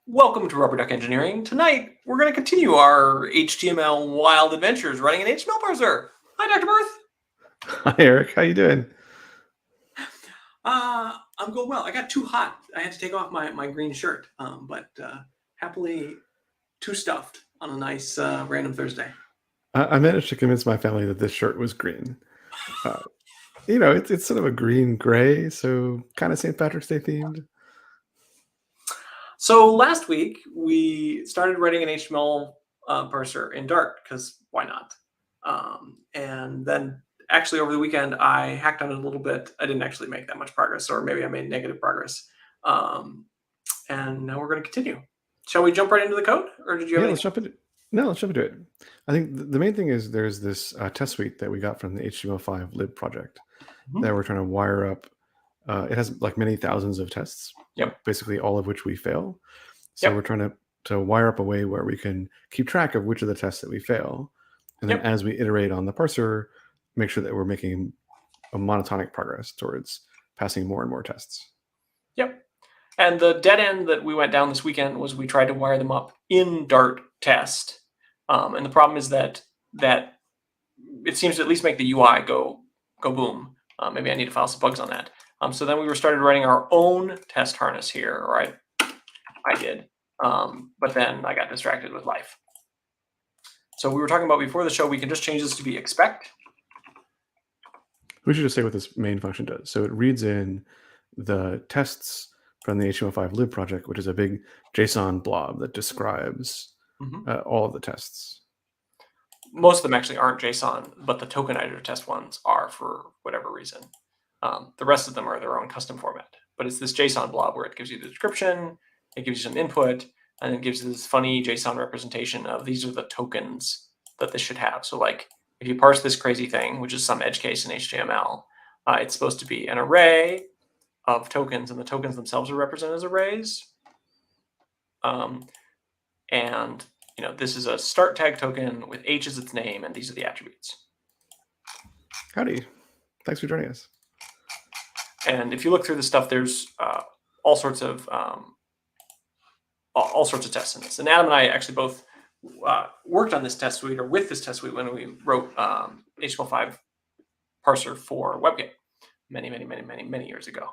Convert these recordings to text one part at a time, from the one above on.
Welcome to Rubber Duck Engineering. Tonight, we're going to continue our HTML wild adventures running an HTML parser. Hi, Dr. Berth. Hi, Eric. How you doing? I'm going well. I got too hot. I had to take off my green shirt, but happily too stuffed on a nice random Thursday. I managed to convince my family that this shirt was green. It's sort of a green-gray, so kind of St. Patrick's Day themed. So last week, we started writing an HTML parser in Dart, because why not? And then actually over the weekend, I hacked on it a little bit. I didn't actually make that much progress, or maybe I made negative progress. And now we're going to continue. Shall we jump right into the code, or did you have let's jump into it. I think the main thing is there's this test suite that we got from the HTML5 lib project that we're trying to wire up. It has like many thousands of tests, basically all of which we fail. So we're trying to wire up a way where we can keep track of which of the tests that we fail. And then as we iterate on the parser, make sure that we're making a monotonic progress towards passing more and more tests. Yep. And the dead end that we went down this weekend was we tried to wire them up in Dart test. And the problem is that it seems to at least make the UI go boom. Maybe I need to file some bugs on that. So then we started writing our own test harness here, or I did. But then I got distracted with life. So we were talking about before the show, we can just change this to be expect. We should just say what this main function does. So it reads in the tests from the HTML5 lib project, which is a big JSON blob that describes all of the tests. Most of them actually aren't JSON, but the Tokenizer test ones are for whatever reason. The rest of them are their own custom format. But it's this JSON blob where it gives you the description, it gives you some input, and it gives you this funny JSON representation of these are the tokens that this should have. So like if you parse this crazy thing, which is some edge case in HTML, it's supposed to be an array of tokens, and the tokens themselves are represented as arrays. And this is a start tag token with H as its name, and these are the attributes. Howdy. Thanks for joining us. And if you look through the stuff, there's all sorts of tests in this. And Adam and I actually both worked on this test suite, or with this test suite, when we wrote HTML5 parser for WebKit many years ago.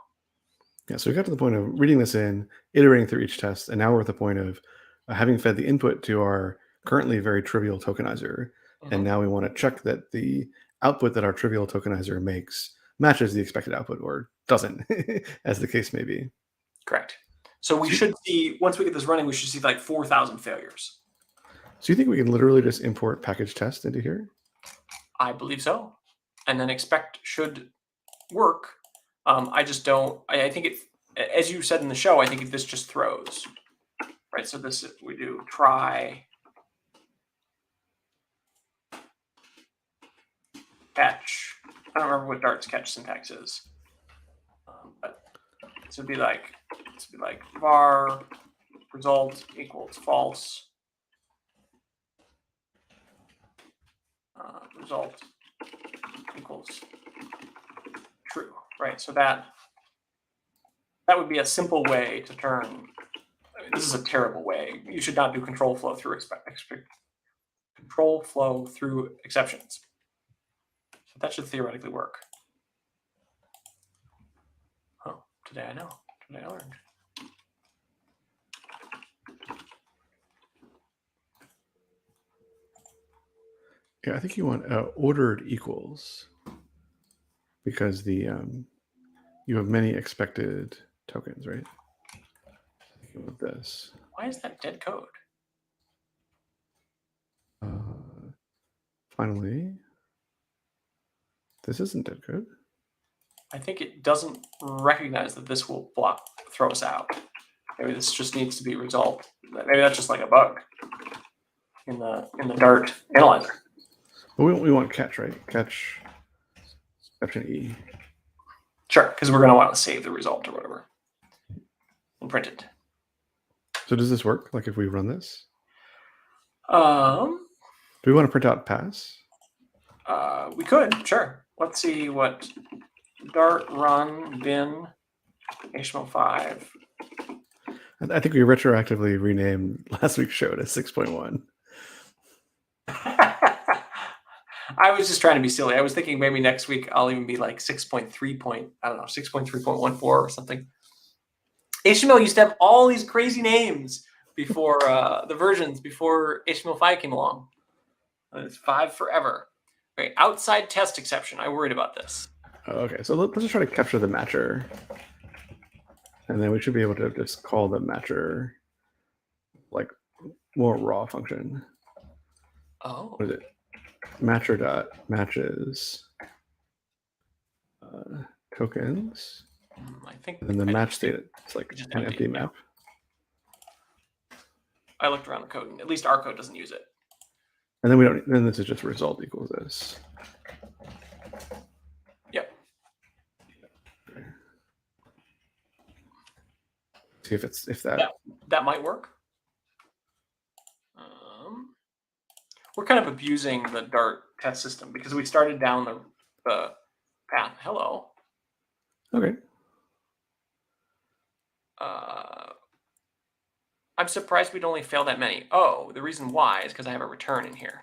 Yeah, so we got to the point of reading this in, iterating through each test, and now we're at the point of having fed the input to our currently very trivial tokenizer, and now we want to check that the output that our trivial tokenizer makes matches the expected output, or doesn't, as the case may be. Correct. So we should see, once we get this running, we should see like 4,000 failures. So you think we can literally just import package test into here? I believe so. And then expect should work. I just don't, I think it, as you said in the show, I think this just throws, right? So this, we do try catch. I don't remember what Dart's catch syntax is. But this would be like var result equals false. Result equals true, right? So that would be a simple way to turn. I mean, this is a terrible way. You should not do control flow through exceptions. So that should theoretically work. Oh, today I know. Today I learned. Yeah, I think you want ordered equals, because the you have many expected tokens, right? With this. Why is that dead code? Finally, this isn't dead code. I think it doesn't recognize that this will throw us out. Maybe this just needs to be resolved. Maybe that's just like a bug in the Dart analyzer. Well, we want catch, right? Catch exception E. Sure, because we're going to want to save the result or whatever and print it. So does this work? Like if we run this? Do we want to print out pass? We could, sure. Let's see what Dart run bin HTML5. I think we retroactively renamed last week's show to 6.1. I was just trying to be silly. I was thinking maybe next week I'll even be like 6.3 I don't know, 6.3.14 or something. HTML used to have all these crazy names before the versions before HTML5 came along. It's 5 forever. Okay, outside test exception. I worried about this. Okay, so let's just try to capture the matcher. And then we should be able to just call the matcher like more raw function. Oh. What is it? Matcher dot matches tokens. I think. And then the match state, it's like just an empty map. I looked around the code, and at least our code doesn't use it. And then we don't. Then this is just result equals this. Yep. See if that might work. We're kind of abusing the Dart test system because we started down the path. Hello. Okay. I'm surprised we'd only fail that many. Oh, the reason why is because I have a return in here.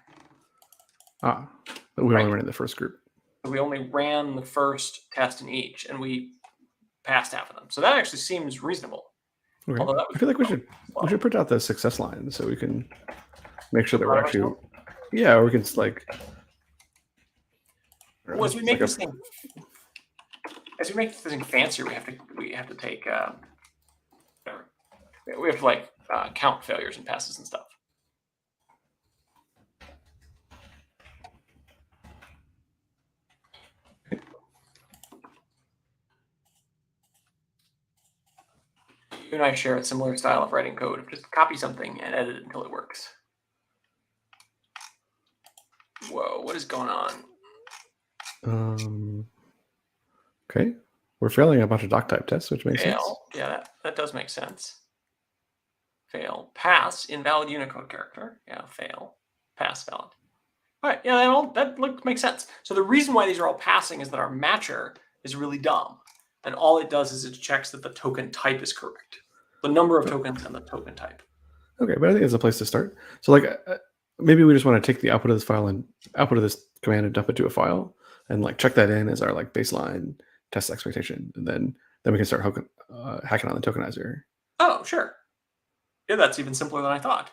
But we only ran in the first group. So we only ran the first test in each, and we passed half of them. So that actually seems reasonable. Okay. I feel like we should print out the success line so we can make sure that we're actually, or we can like. Well, as we make this thing fancier, we have to take we have to like count failures and passes and stuff. You and I share a similar style of writing code. Just copy something and edit it until it works. Whoa, what is going on? Okay, we're failing a bunch of doc type tests, which makes sense. Yeah, that does make sense. Fail. Pass, invalid Unicode character. Yeah, fail. Pass, valid. All right, yeah, that makes sense. So the reason why these are all passing is that our matcher is really dumb. And all it does is it checks that the token type is correct. The number of tokens and the token type. Okay, but I think it's a place to start. So like maybe we just want to take the output of this file and output of this command and dump it to a file and like check that in as our like baseline test expectation. And then we can start hacking on the tokenizer. Oh, sure. Yeah, that's even simpler than I thought.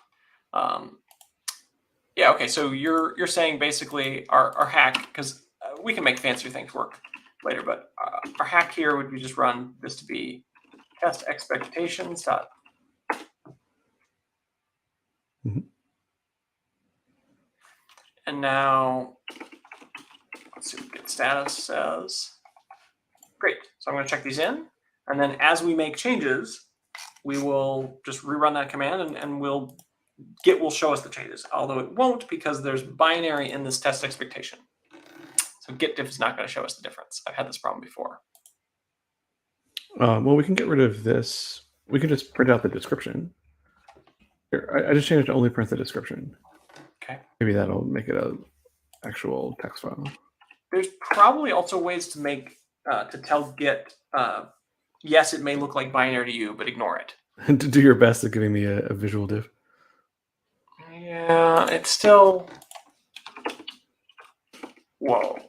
Yeah, okay, so you're saying basically our hack, because we can make fancier things work later, but our hack here would be just run this to be test expectations dot. And now let's see what get status says. Great. So I'm going to check these in, and then as we make changes, we will just rerun that command, and Git will show us the changes, although it won't because there's binary in this test expectation. So Git diff is not going to show us the difference. I've had this problem before. Well, we can get rid of this. We can just print out the description. Here, I just changed to only print the description. Okay. Maybe that'll make it a actual text file. There's probably also ways to make to tell Git, yes, it may look like binary to you, but ignore it. And to do your best at giving me a visual diff. Yeah, it's still. Whoa.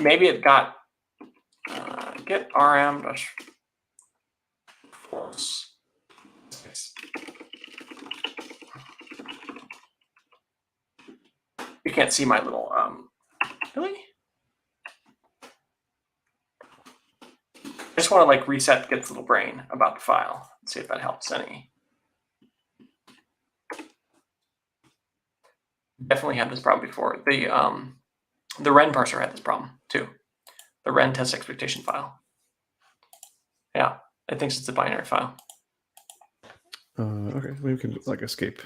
Maybe it got get rm false. You can't see my little really. I just want to like reset Git's little brain about the file and see if that helps any. Definitely had this problem before. The Ren parser had this problem too. The Ren test expectation file. Yeah, it thinks it's a binary file. Okay, we can like escape.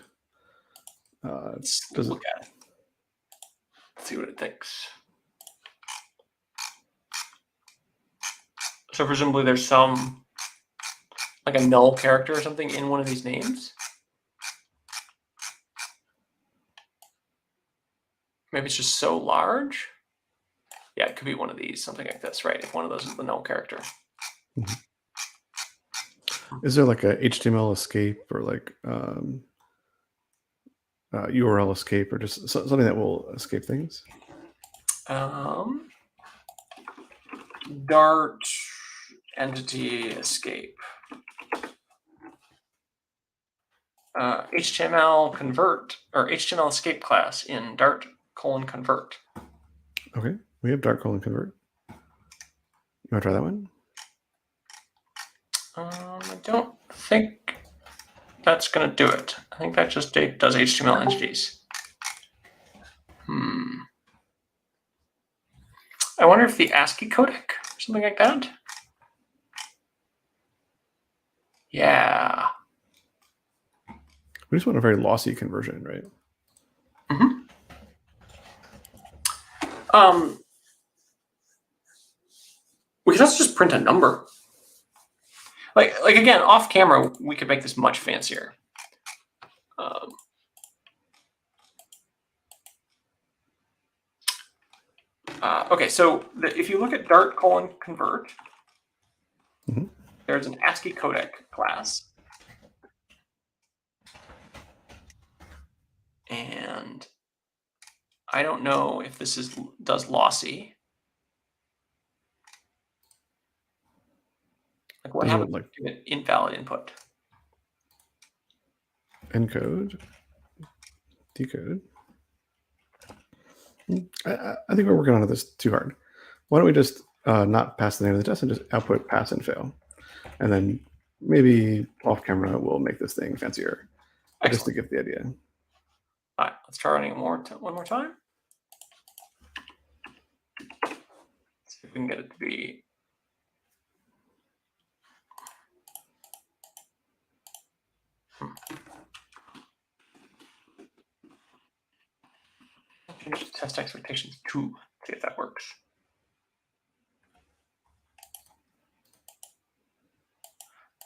Let's look at it. Let's see what it thinks. So presumably there's some like a null character or something in one of these names. Maybe it's just so large. Yeah, it could be one of these, something like this, right? If one of those is the null character. Is there like a HTML escape or like URL escape or just something that will escape things? Dart entity escape. HTML convert or HTML escape class in Dart :convert. Okay, we have Dart :convert. You want to try that one? I don't think that's going to do it. I think that just does HTML entities. I wonder if the ASCII codec or something like that. Yeah. We just want a very lossy conversion, right? We could also just print a number. Like again, off camera, we could make this much fancier. Okay, so if you look at Dart :convert, there's an ASCII codec class. And I don't know if this does lossy. Like what happens if you get invalid input? Encode, decode. I think we're working on this too hard. Why don't we just not pass the name of the test and just output pass and fail, and then maybe off camera we'll make this thing fancier, just to get the idea. All right, let's try running one more time. Let's see if we can get it to be. Change the test expectations to see if that works.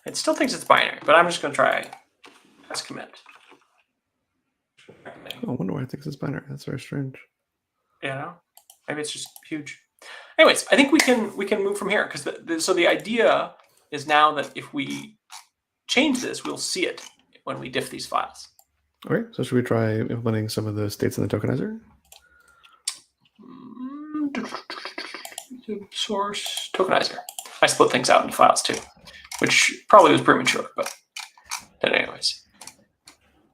It still thinks it's binary, but I'm just going to try s commit. Oh, I wonder why it thinks it's binary. That's very strange. Yeah, maybe it's just huge. Anyways, I think we can move from here because so the idea is now that if we change this, we'll see it when we diff these files. Okay, so should we try implementing some of the states in the tokenizer? Source tokenizer. I split things out into files too, which probably was premature, but anyways.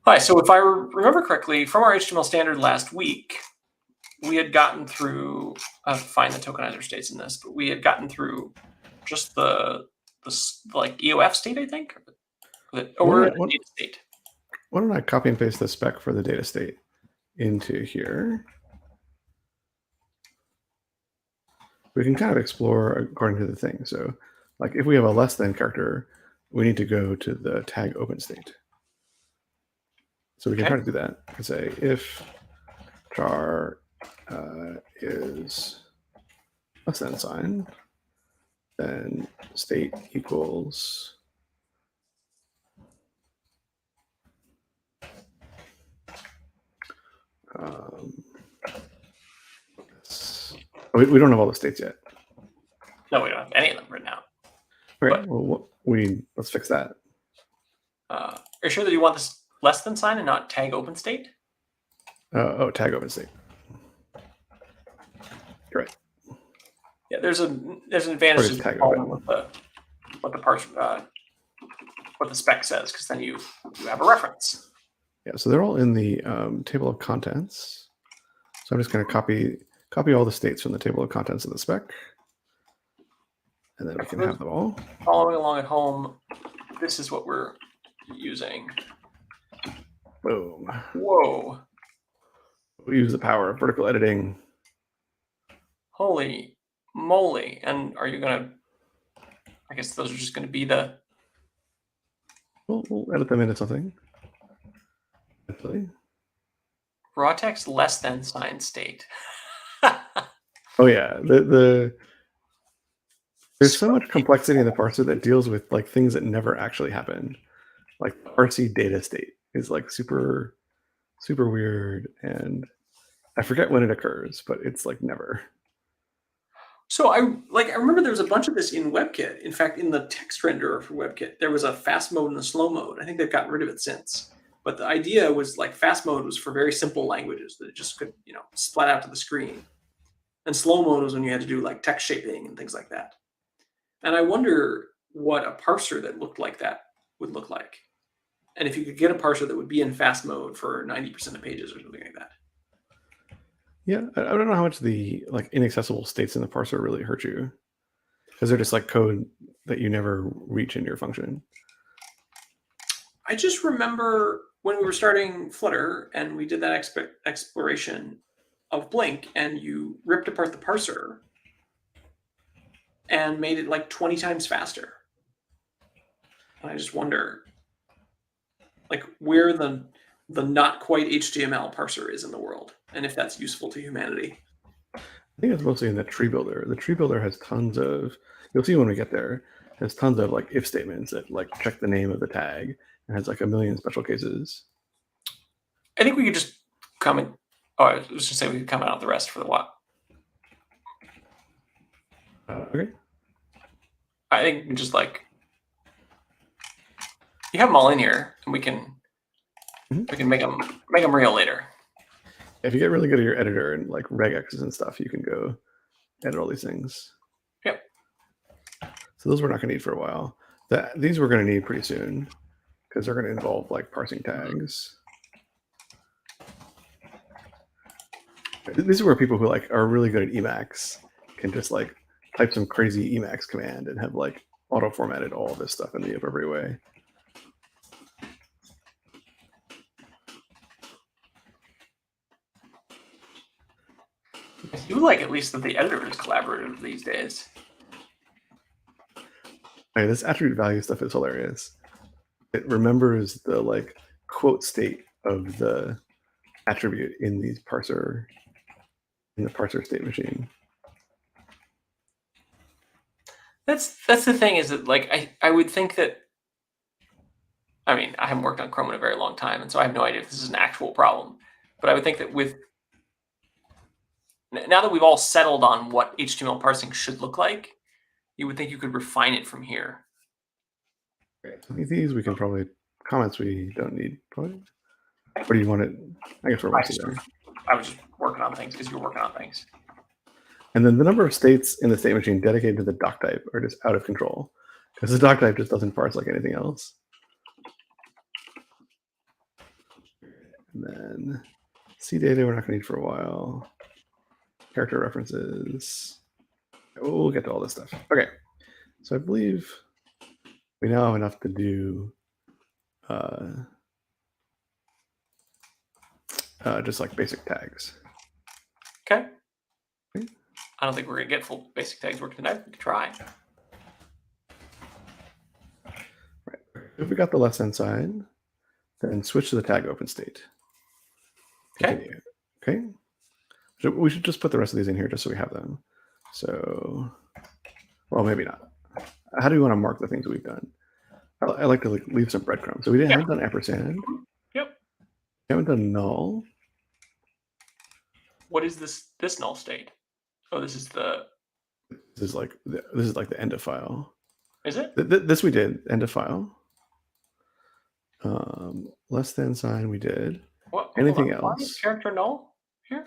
All right, so if I remember correctly, from our HTML standard last week, we had gotten through, I have to find the tokenizer states in this, but we had gotten through just the like EOF state, I think, or the data state. Why don't I copy and paste the spec for the data state into here? We can kind of explore according to the thing. So like if we have a less than character, we need to go to the tag open state. So we can try to do that and say if char is less than sign, then state equals we don't have all the states yet. No, we don't have any of them right now. Okay, well, let's fix that. Are you sure that you want this less than sign and not tag open state? Oh, tag open state. You're right. Yeah, there's an advantage to following what the spec says, because then you have a reference. Yeah, so they're all in the table of contents. So I'm just going to copy all the states from the table of contents of the spec, and then we can have them all. Following along at home, this is what we're using. Boom. Whoa. We use the power of vertical editing. Holy moly. And are you going to, I guess those are just going to be the... We'll edit them into something. Hopefully. Raw text less than sign state. Oh yeah, there's so much complexity in the parser that deals with like things that never actually happen. Like RC data state is like super weird, and I forget when it occurs, but it's like never. So I remember there was a bunch of this in WebKit. In fact, in the text renderer for WebKit, there was a fast mode and a slow mode. I think they've gotten rid of it since. But the idea was like fast mode was for very simple languages that it just could, splat out to the screen. And slow mode was when you had to do like text shaping and things like that. And I wonder what a parser that looked like that would look like. And if you could get a parser that would be in fast mode for 90% of pages or something like that. Yeah, I don't know how much the inaccessible states in the parser really hurt you, because they're just like code that you never reach in your function. I just remember when we were starting Flutter and we did that exploration of Blink, and you ripped apart the parser and made it like 20 times faster. And I just wonder, like, where the not quite HTML parser is in the world, and if that's useful to humanity. I think it's mostly in the tree builder. The tree builder has tons of, you'll see when we get there, has tons of like if statements that like check the name of the tag and has like a million special cases. I think we could just comment. Oh, I was just gonna say we could comment out the rest for the while. Okay. I think we just like you have them all in here, and we can make them real later. If you get really good at your editor and like regexes and stuff, you can go edit all these things. Yep. So those we're not going to need for a while. These we're going to need pretty soon, because they're going to involve like parsing tags. These are where people who like are really good at Emacs can just like type some crazy Emacs command and have like auto formatted all this stuff in the appropriate way. I do like at least that the editor is collaborative these days. Okay, this attribute value stuff is hilarious. It remembers the like quote state of the attribute in the parser state machine. That's the thing, is that like I would think that, I mean, I haven't worked on Chrome in a very long time, and so I have no idea if this is an actual problem. But I would think that now that we've all settled on what HTML parsing should look like, you would think you could refine it from here. These we can probably, comments we don't need. Probably. Or do you want it? I guess we're mostly there. I was just working on things because you were working on things. And then the number of states in the state machine dedicated to the doc type are just out of control, because the doc type just doesn't parse like anything else. And then C data we're not going to need for a while. Character references. We'll get to all this stuff. Okay, so I believe we now have enough to do just like basic tags. Okay. I don't think we're going to get full basic tags working tonight. We can try. Right. If we got the left hand side, then switch to the tag open state. Continue. Okay. We should just put the rest of these in here just so we have them. So, well, maybe not. How do we want to mark the things we've done? I like to leave some breadcrumbs. So we haven't done ampersand. Yep. We haven't done null. What is this null state? Oh, this is like the end of file. Is it? This we did, end of file. Less than sign we did. What? Anything else? Why is character null here?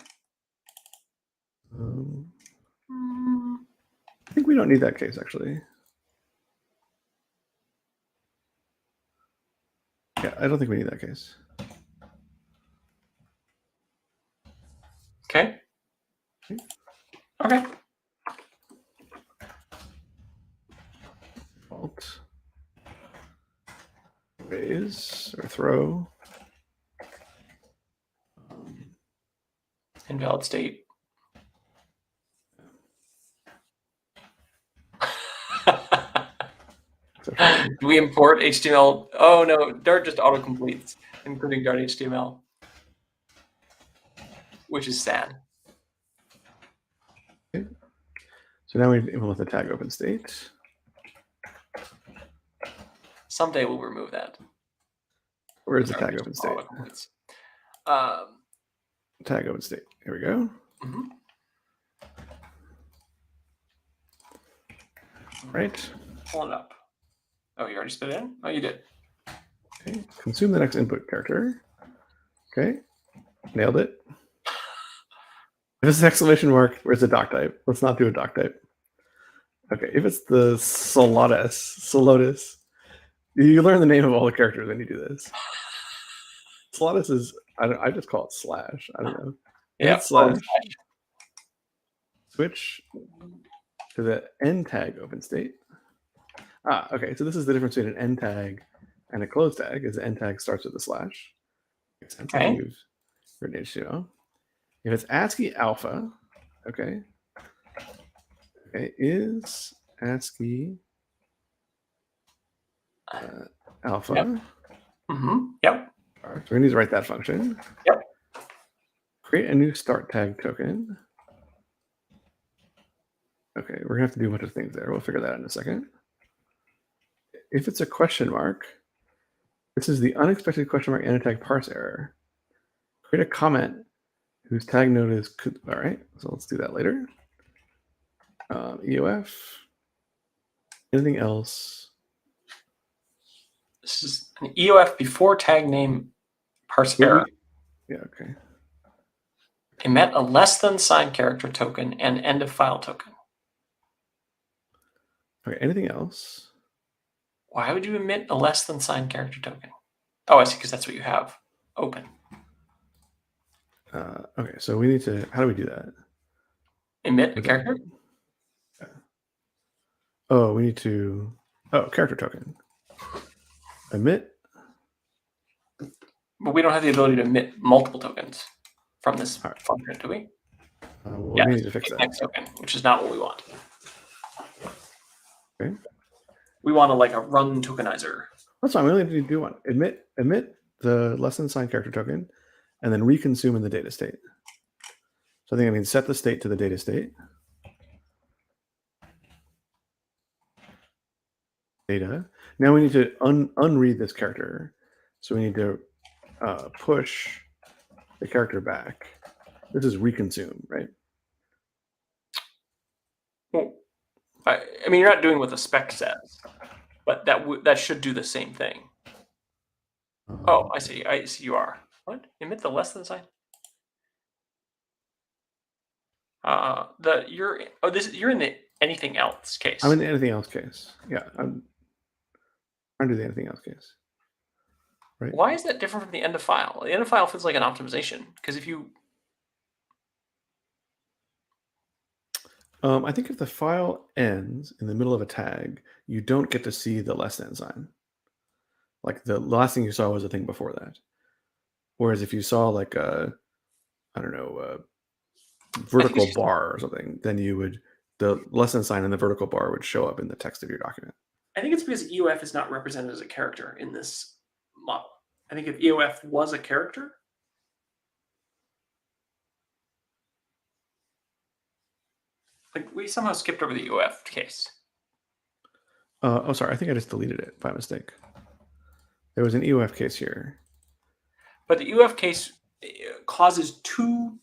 I think we don't need that case, actually. Yeah, I don't think we need that case. Okay. Okay. Alt. Raise or throw. Invalid state. Do we import HTML? Oh no, Dart just autocompletes, including Dart HTML, which is sad. Okay. So now we implement the tag open state. Someday we'll remove that. Where is the tag open state? Tag open state. Here we go. Right. Pull it up. Oh, you already spit it in? Oh, you did. Okay. Consume the next input character. Okay. Nailed it. If it's an exclamation mark, where's the doc type? Let's not do a doc type. Okay. If it's the Solotus, you learn the name of all the characters when you do this. Solotus is, I just call it slash. I don't know. Yeah. Slash. Switch to the end tag open state. Okay. So this is the difference between an end tag and a close tag, is the end tag starts with a slash. Makes sense. Okay. You've written HTML. If it's ASCII alpha, okay, is ASCII alpha. Yep. Yep. All right, so we need to write that function. Yep. Create a new start tag token. Okay, we're gonna have to do a bunch of things there. We'll figure that out in a second. If it's a question mark, this is the unexpected question mark anti tag parse error. Create a comment whose tag node is all right. So let's do that later. EOF. Anything else? This is an EOF before tag name parse error. Yeah. Okay. Emit a less than sign character token and end of file token. Okay. Anything else? Why would you emit a less than sign character token? Oh, I see, because that's what you have open. Okay, so we need to, how do we do that? Emit a character? Yeah. Oh, we need to, character token. Emit. But we don't have the ability to emit multiple tokens from this function, do we? We need to fix that. Next token, which is not what we want. Okay. We want a run tokenizer. That's fine. We only need to do one. Emit the less than sign character token, and then reconsume in the data state. So I think I mean set the state to the data state. Data. Now we need to unread this character. So we need to push the character back. This is reconsume, right? Well, I mean, you're not doing what the spec says, but that should do the same thing. Oh, I see. I see. You are. What? Emit the less than sign? You're in the anything else case. I'm in the anything else case. Yeah, I'm trying to do the anything else case. Right. Why is that different from the end of file? The end of file feels like an optimization, because if you I think if the file ends in the middle of a tag, you don't get to see the less than sign. Like the last thing you saw was the thing before that. Whereas if you saw like a, I don't know, a vertical bar or something, then the less than sign and the vertical bar would show up in the text of your document. I think it's because EOF is not represented as a character in this model. I think if EOF was a character, we somehow skipped over the EOF case. Oh, sorry. I think I just deleted it by mistake. There was an EOF case here. But the EOF case causes two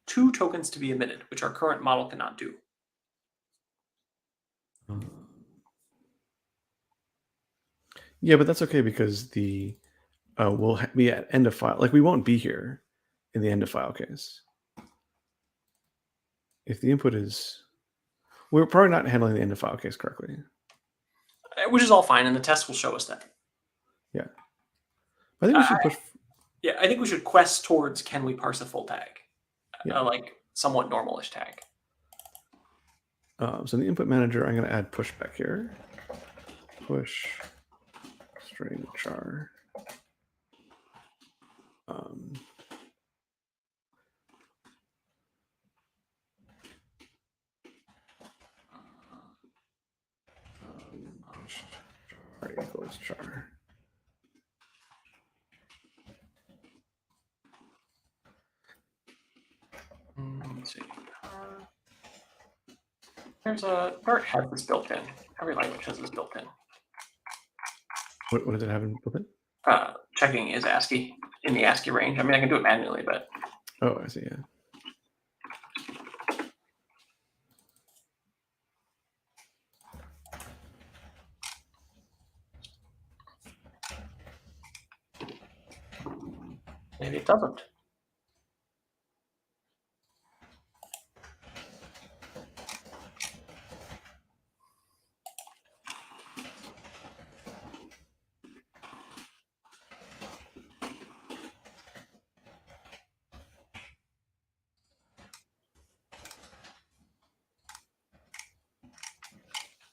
tokens to be emitted, which our current model cannot do. Yeah, but that's okay because we'll be at end of file. Like we won't be here in the end of file case. If the input is, we're probably not handling the end of file case correctly. Which is all fine, and the test will show us that. Yeah. I think we should push. Yeah, I think we should quest towards can we parse a full tag? Yeah. Like somewhat normalish tag. So in the input manager, I'm going to add pushback here. Push string char. Char equals char. Let's see. Dart has this built in. Every language has this built in. What does it have built in? Checking is ASCII in the ASCII range. I mean, I can do it manually, but. Oh, I see. Yeah. Maybe it doesn't.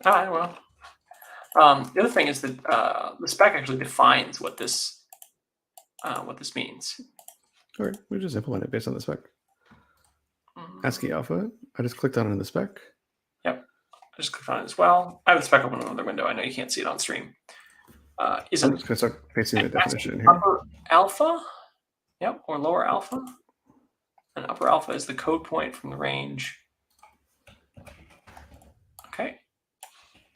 All right, well. The other thing is that the spec actually defines what this means. All right, we just implement it based on the spec. ASCII alpha. I just clicked on it in the spec. Yep, I just clicked on it as well. I have the spec open in another window. I know you can't see it on stream. I'm just going to start pasting the definition in here. Upper alpha, yep, or lower alpha. And upper alpha is the code point from the range. Okay.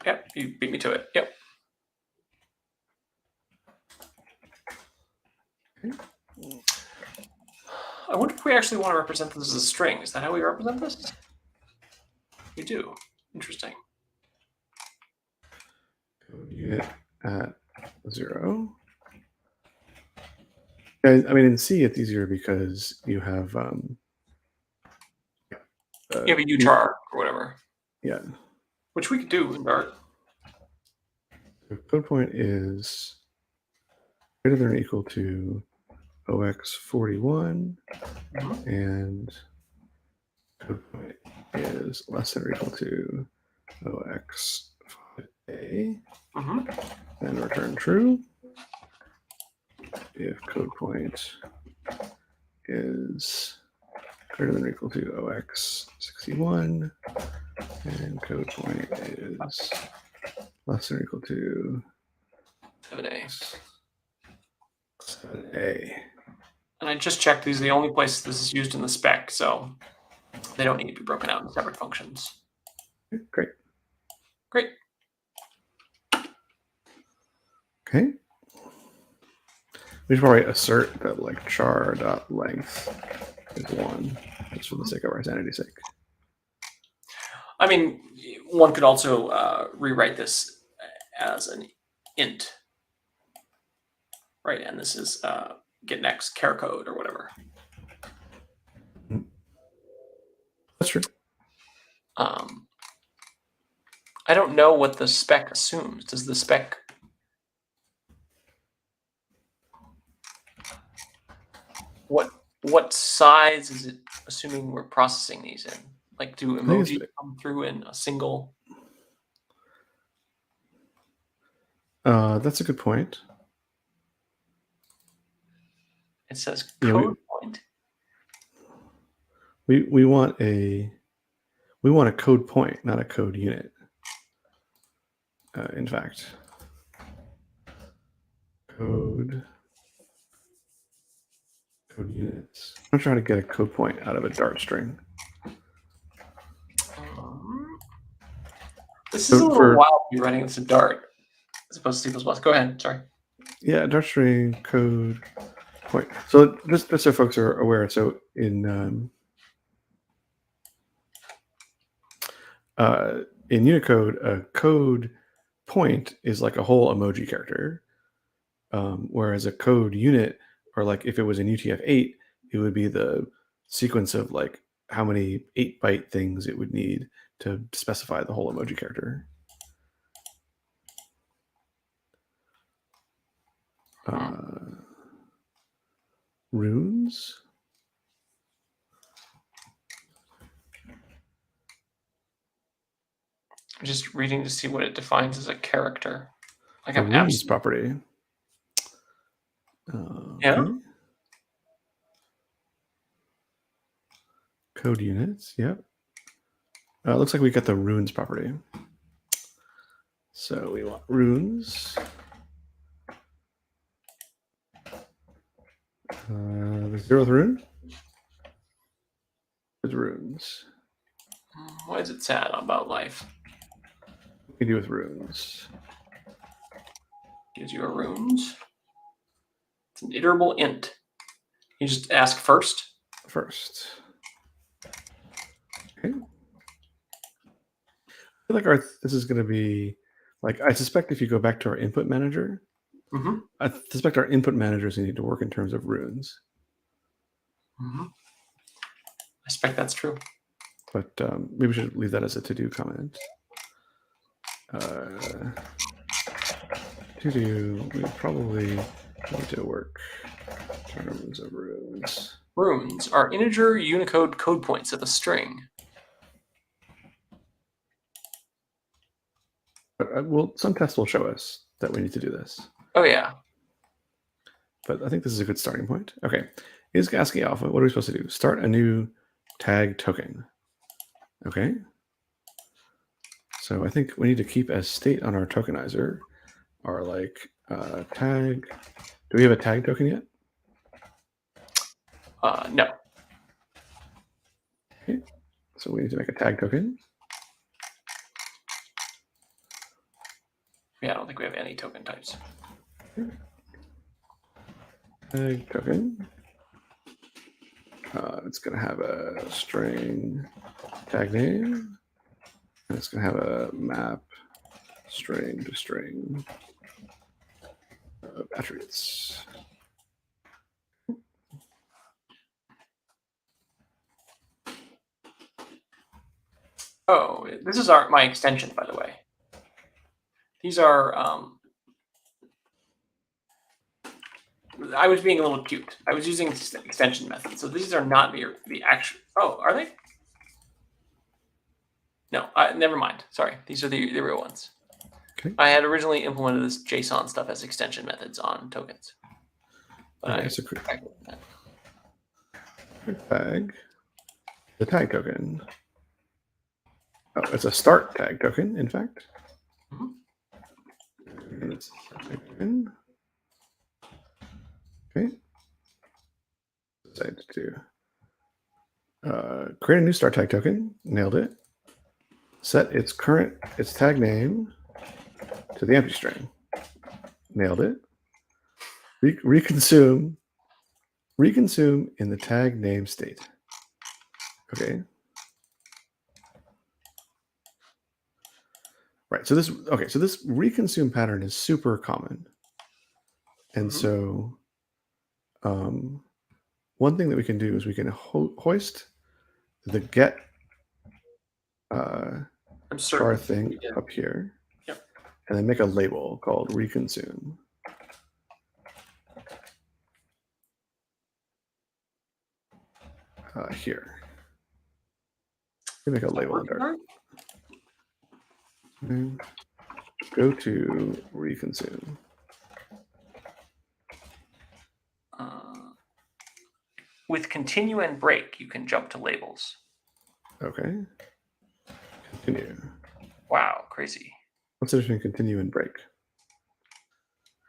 Yep, you beat me to it. Yep. Okay. I wonder if we actually want to represent this as a string. Is that how we represent this? We do. Interesting. Code unit at 0. I mean, in C, it's easier because you have you have a utar or whatever. Yeah. Which we could do in Dart. The code point is greater than or equal to OX41, and code point is less than or equal to OX5A, and return true. If code point is greater than or equal to OX61, and code point is less than or equal to 7A. And I just checked, these are the only places this is used in the spec, so they don't need to be broken out in separate functions. Great. Great. Okay. We should probably assert that like char.length is 1, just for the sake of our sanity's sake. I mean, one could also rewrite this as an int, right? And this is get next char code or whatever. That's true. I don't know what the spec assumes. Does the spec what size is it assuming we're processing these in? Like, do emojis come through in a single? That's a good point. It says code point. We want a code point, not a code unit. In fact, code units. I'm trying to get a code point out of a Dart string. This is a little wild to be writing this in Dart as opposed to C++. Go ahead. Sorry. Yeah, Dart string code point. So just so folks are aware, so in Unicode, a code point is like a whole emoji character, whereas a code unit, or like if it was in UTF-8, it would be the sequence of like how many 8-byte things it would need to specify the whole emoji character. Runes. I'm just reading to see what it defines as a character. Like a runes property. Yeah. Okay. Code units. Yep. It looks like we got the runes property. So we want runes. The 0th rune. With runes. Why is it sad about life? What can you do with runes? Gives you a runes. It's an iterable int. You just ask first. Okay. I feel like this is going to be like, I suspect if you go back to our input manager, I suspect our input managers need to work in terms of runes. Mm-hmm. I suspect that's true. But maybe we should leave that as a to-do comment. To-do, we probably need to work terms of rooms. Rooms are integer Unicode code points of a string. But, well, some tests will show us that we need to do this. Oh, yeah. But I think this is a good starting point. Okay. Is ASCII alpha. What are we supposed to do? Start a new tag token. Okay. So I think we need to keep as state on our tokenizer our tag. Do we have a tag token yet? No. Okay. So we need to make a tag token. Yeah, I don't think we have any token types. Okay. Tag token. It's going to have a string tag name. And it's going to have a map string to string of attributes. Oh, this is my extension, by the way. These are, I was being a little cute. I was using extension methods. So these are not the actual, oh, are they? No, never mind. Sorry. These are the real ones. Okay. I had originally implemented this JSON stuff as extension methods on tokens. But okay, so tag, the tag token. Oh, it's a start tag token, in fact. Mm-hmm. And it's token. Okay. Decided to create a new start tag token. Nailed it. Set its tag name to the empty string. Nailed it. Reconsume in the tag name state. Okay. Right. So this reconsume pattern is super common. And so one thing that we can do is we can hoist the get char thing up here. Yep. And then make a label called reconsume. Here. We make a label under. Go to reconsume. With continue and break, you can jump to labels. Okay. Continue. Wow, crazy. What's the difference between continue and break?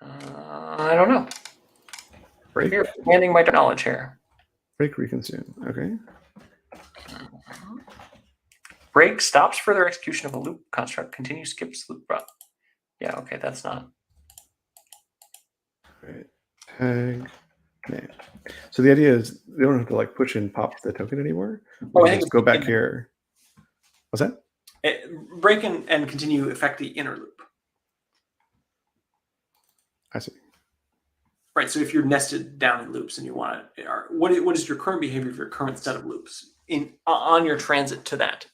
I don't know. Break. You're expanding my knowledge here. Break reconsume. Okay. Break stops further execution of a loop construct. Continue skips loop run. Yeah, okay, that's not. Right. Tag name. So the idea is they don't have to push and pop the token anymore. We can just go back here. What's that? Break and continue affect the inner loop. I see. Right. So if you're nested down in loops and you want to, what is your current behavior of your current set of loops on your transit to that?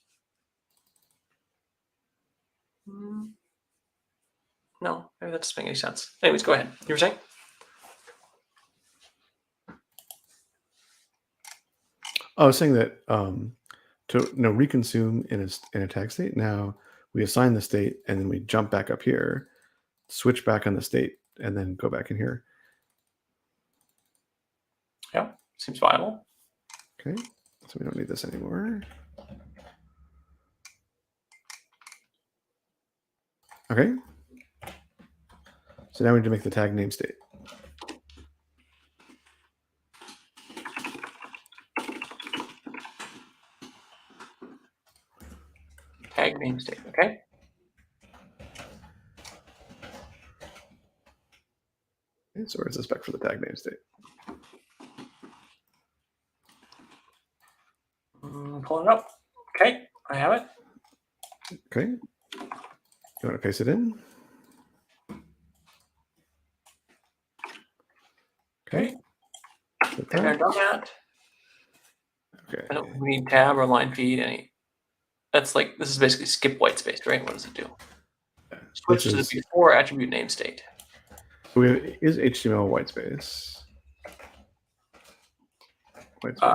No, maybe that doesn't make any sense. Anyways, go ahead. You were saying? I was saying that to reconsume in a tag state. Now we assign the state and then we jump back up here, switch back on the state, and then go back in here. Yeah, seems viable. Okay, so we don't need this anymore. Okay. So now we need to make the tag name state. Tag name state, okay. So where's the spec for the tag name state? Pull it up. Okay, I have it. Okay. You want to paste it in? Okay. And I've done that. Okay. I don't we need tab or line feed. Any. That's like this is basically skip white space, right? What does it do? Switch to the before attribute name state. Is HTML white space? White space.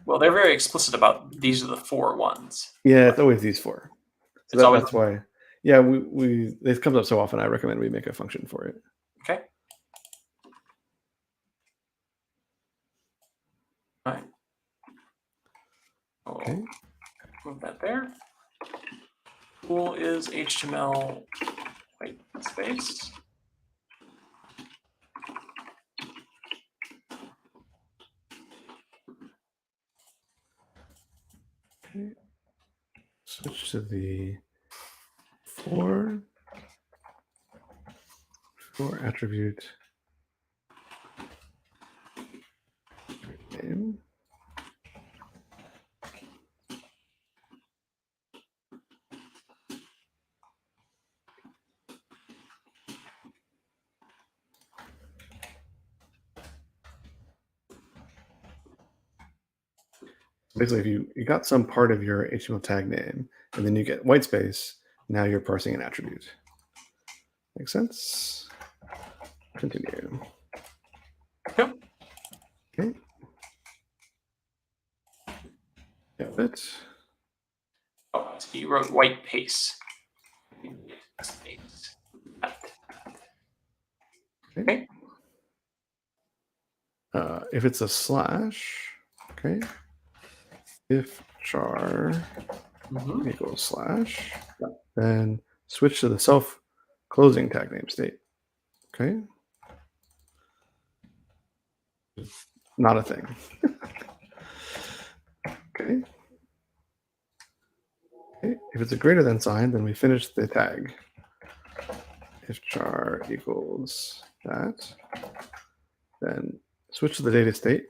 Well, they're very explicit about these are the 4 ones. Yeah, it's always these 4. So that's why. Yeah, it comes up so often. I recommend we make a function for it. Okay. All right. Okay. Move that there. Pool is HTML white space. Okay. Switch to the 4 attribute name. Basically, if you got some part of your HTML tag name and then you get white space, now you're parsing an attribute. Make sense? Continue. Yep. Okay. Got it. Oh, so you wrote white pace. Okay. If it's a slash, okay. If char equals slash, then switch to the self-closing tag name state. Okay. Not a thing. Okay. If it's a greater than sign, then we finish the tag. If char equals that, then switch to the data state,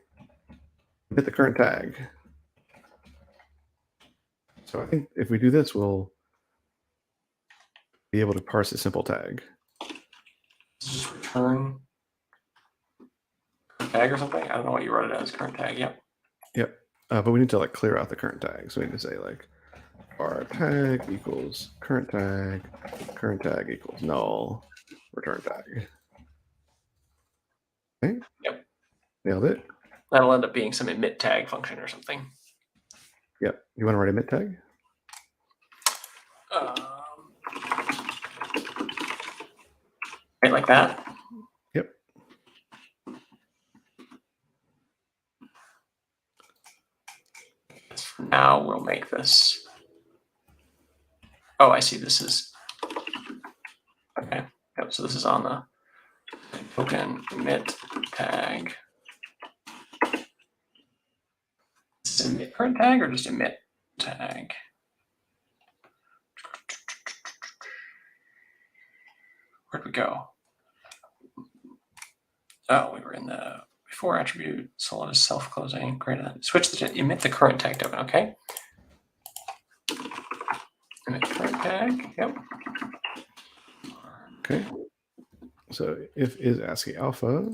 hit the current tag. So I think if we do this, we'll be able to parse a simple tag. Just return tag or something? I don't know what you wrote it as, current tag, yep. Yep. But we need to like clear out the current tag. So we need to say like var tag equals current tag equals null, return tag. Okay. Yep. Nailed it. That'll end up being some emit tag function or something. Yep. You want to write emit tag? Right, like that? Yep. Now we'll make this. Oh, I see. This is okay. Yep. So this is on the token emit tag. Is this emit current tag or just emit tag? Where'd we go? Oh, we were in the before attribute. So let us self-closing greater than. Switch to emit the current tag token. Okay. Emit current tag. Yep. Okay. So if is ASCII alpha,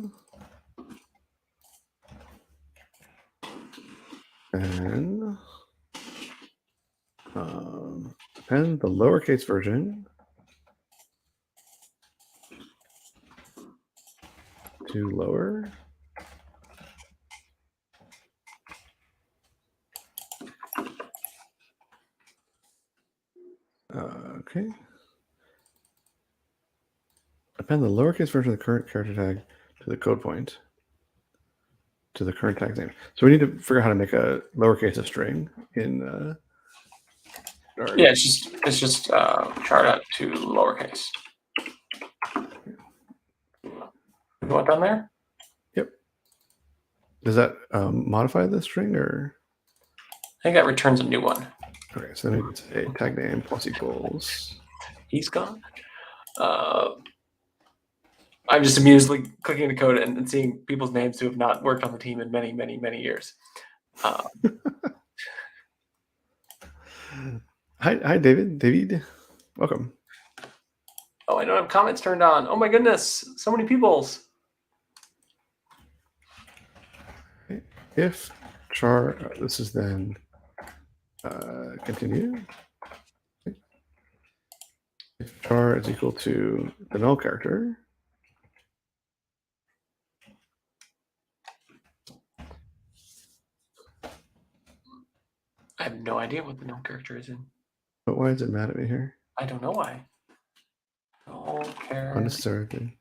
and append the lowercase version to lower. Okay. Append the lowercase version of the current character tag to the code point to the current tag name. So we need to figure out how to make a lowercase a string in. Yeah, it's just chart out to lowercase. You want done there? Yep. Does that modify the string or? I think that returns a new one. Okay, so then we can say tag name plus equals. He's gone. I'm just amusedly clicking the code and seeing people's names who have not worked on the team in many, many, many years. Hi, David. David, welcome. Oh, I don't have comments turned on. Oh my goodness, so many people's. If char. This is then continue. If char is equal to the null character, I have no idea what the null character is in. but why is it mad at me here? I don't know why. Null character. Unnecessarily.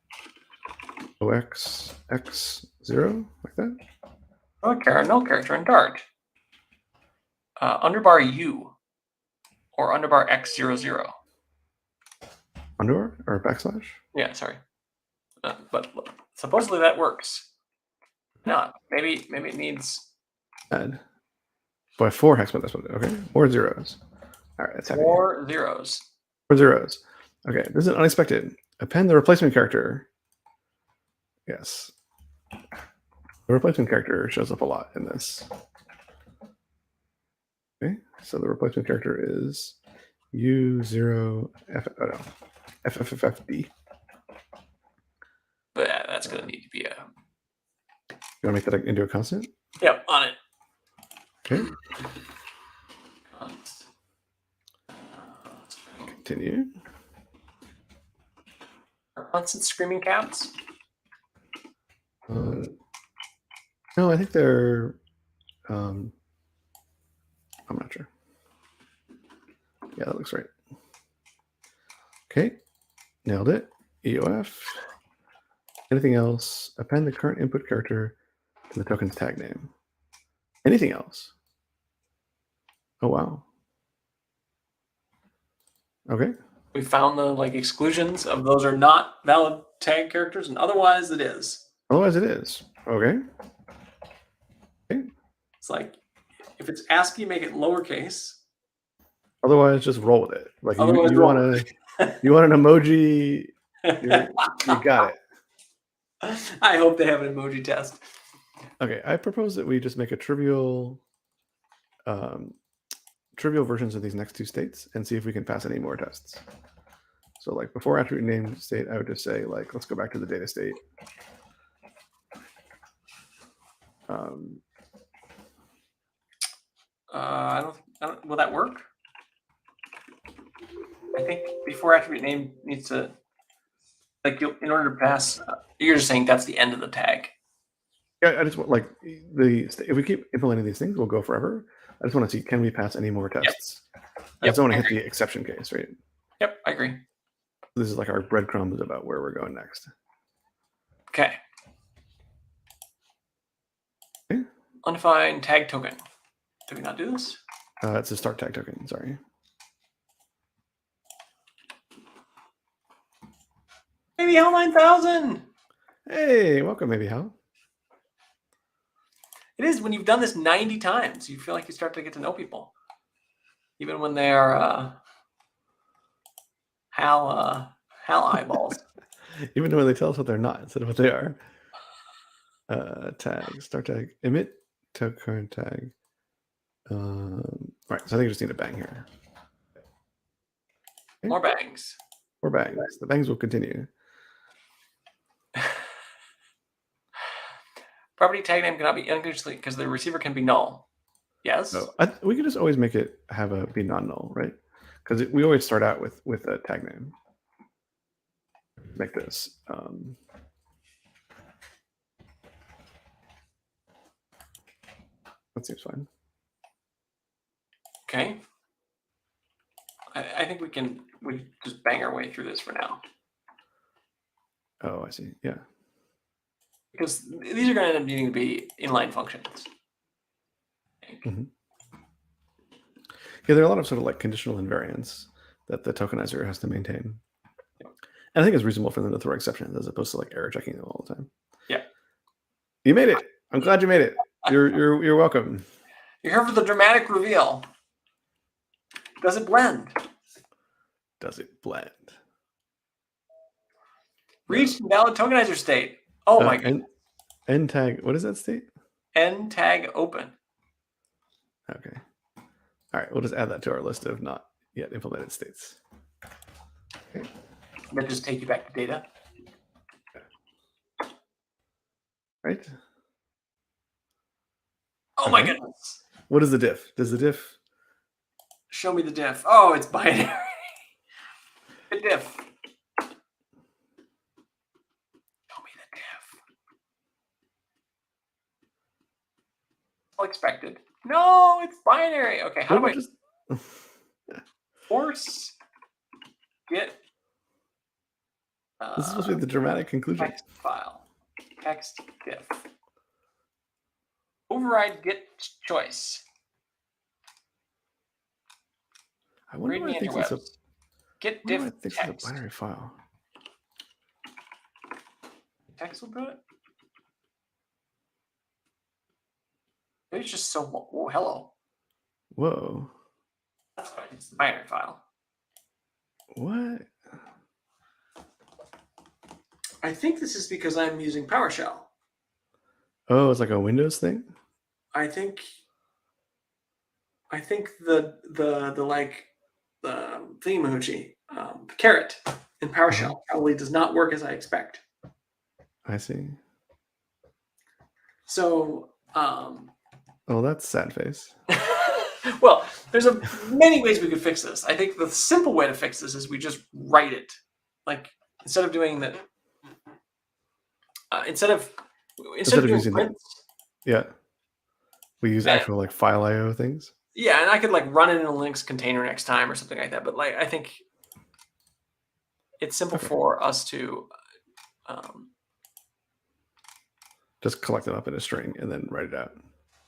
OX X0 like that. Null character in Dart. Underbar U or underbar X00. Underbar or backslash? Yeah, sorry. But supposedly that works. No, maybe it needs Add. By 4 hex, but that's what. Okay, more zeros. All right, that's happy. more zeros. 4 zeros. Okay, this is unexpected. Append the replacement character. Yes. The replacement character shows up a lot in this. Okay, so the replacement character is U0F, oh no, FFFFD. But that's going to need to be a. You want to make that into a constant? Yep, on it. Okay. Continue. Are constant screaming caps? No, I think they're. I'm not sure. Yeah, that looks right. Okay, nailed it. EOF. Anything else? Append the current input character to the token's tag name. Anything else? Oh wow. Okay. We found the exclusions of those are not valid tag characters, and otherwise it is. Otherwise it is. Okay. Okay. It's like if it's ASCII, make it lowercase. Otherwise, just roll with it. Like you want you want an emoji, you got it. I hope they have an emoji test. Okay, I propose that we just make a trivial versions of these next two states and see if we can pass any more tests. So like before attribute name state, I would just say let's go back to the data state. I don't. Will that work? I think before attribute name needs to in order to pass. You're just saying that's the end of the tag. Yeah, I just want if we keep implementing these things, we'll go forever. I just want to see, can we pass any more tests? Yep. I just don't want to hit the exception case, right? Yep, I agree. This is like our breadcrumbs about where we're going next. Okay. Undefined tag token. Did we not do this? It's a start tag token, sorry. Maybe Hal 9000. Hey, welcome, maybe Hal. It is when you've done this 90 times, you feel like you start to get to know people, even when they are Hal eyeballs. Even when they tell us what they're not instead of what they are. Tag, start tag, emit token tag. Right, so I think I just need a bang here. Okay. More bangs. More bangs. The bangs will continue. Property tag name cannot be unconditionally because the receiver can be null. Yes. So we could just always make it be non-null, right? Because we always start out with a tag name. Like this. That seems fine. Okay. I think we just bang our way through this for now. Oh, I see. Yeah. Because these are going to end up needing to be inline functions. Mm-hmm. Yeah, there are a lot of sort of conditional invariants that the tokenizer has to maintain. Yep. And I think it's reasonable for them to throw exceptions as opposed to error checking them all the time. Yeah. You made it. I'm glad you made it. You're welcome. You're here for the dramatic reveal. Does it blend? Does it blend? Reached invalid tokenizer state. Oh my god. End tag. What is that state? End tag open. Okay. All right. We'll just add that to our list of not yet implemented states. Okay. That just take you back to data. Right. Oh my goodness. What is the diff? Does the diff? Show me the diff. Oh, it's binary. The diff. Show me the diff. All expected. No, it's binary. Okay, how do I just force get? This is supposed to be the dramatic conclusion. Text file. Text diff. Override get choice. I wonder why I think it's a get diff text. It's a binary file. Text will do it. It's just so. Whoa, hello. Whoa. That's fine. It's the binary file. What? I think this is because I'm using PowerShell. Oh, it's like a Windows thing? I think the like the thingamajiggy, the caret in PowerShell probably does not work as I expect. I see. So oh, that's sad face. well, there's many ways we could fix this. I think the simple way to fix this is we just write it. Like instead of doing that, instead of using prints, we use actual like file IO things. Yeah, and I could like run it in a Linux container next time or something like that. But like I think it's simple for us to just collect it up in a string and then write it out.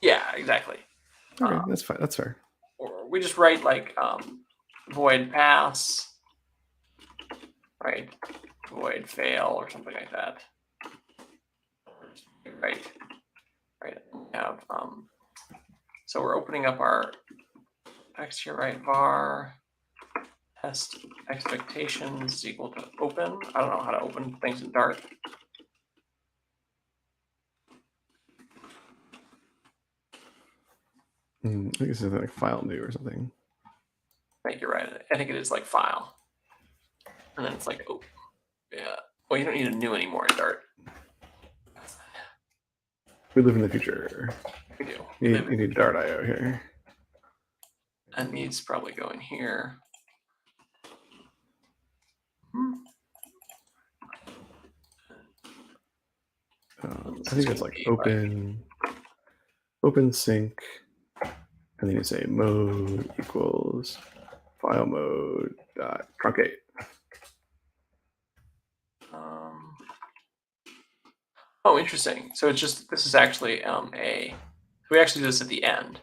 Yeah, exactly. Okay, that's fine. That's fair. Or we just write like void pass, right? Void fail or something like that. Right. We have so we're opening up our text here, right? Var test expectations is equal to open. I don't know how to open things in Dart. I think this is like file new or something. I think you're right. I think it is like file. And then it's like, oh, yeah. Well, you don't need a new anymore in Dart. We live in the future. We do. We need Dart IO here. And these probably go in here. I think it's like open sync, and then you say mode equals file mode dot truncate. Oh, interesting. So it's just, this is actually we actually do this at the end.